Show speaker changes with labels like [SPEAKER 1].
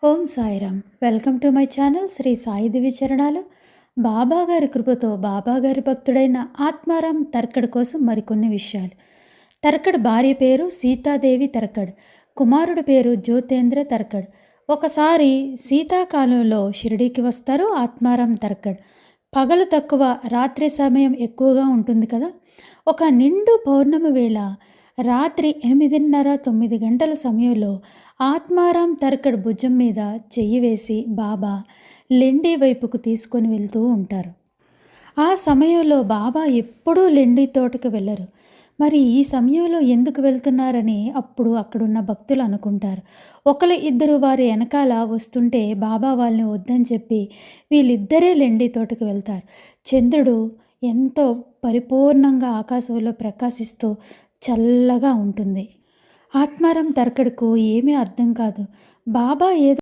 [SPEAKER 1] Om Sairam. Welcome to my channel Sri Sai Divi Charanalu. Baba గారి కృపతో బాబా గారి భక్తుడైన ఆత్మారాం తర్కడ్ కోసం మరికొన్ని విషయాలు. తర్కడ్ భార్య పేరు సీతాదేవి తర్కడ్, కుమారుడి పేరు జ్యోతేంద్ర తర్కడ్. ఒకసారి శీతాకాలంలో షిరిడీకి వస్తారు ఆత్మారాం తర్కడ్. పగలు తక్కువ, రాత్రి సమయం ఎక్కువగా ఉంటుంది కదా. ఒక నిండు పౌర్ణమి వేళ రాత్రి 8:30-9 గంటల సమయంలో ఆత్మారాం తర్కడ్ భుజం మీద చెయ్యి వేసి బాబా లెండి వైపుకు తీసుకొని వెళ్తూ ఉంటారు. ఆ సమయంలో బాబా ఎప్పుడూ లెండి తోటకు వెళ్ళరు. మరి ఈ సమయంలో ఎందుకు వెళ్తున్నారని అప్పుడు అక్కడున్న భక్తులు అనుకుంటారు. ఇద్దరు వారి వెనకాల వస్తుంటే బాబా వాళ్ళని వద్దని చెప్పి వీళ్ళిద్దరే లెండి తోటకు వెళ్తారు. చంద్రుడు ఎంతో పరిపూర్ణంగా ఆకాశంలో ప్రకాశిస్తూ చల్లగా ఉంటుంది. ఆత్మారాం తర్కడ్కు ఏమీ అర్థం కాదు. బాబా ఏదో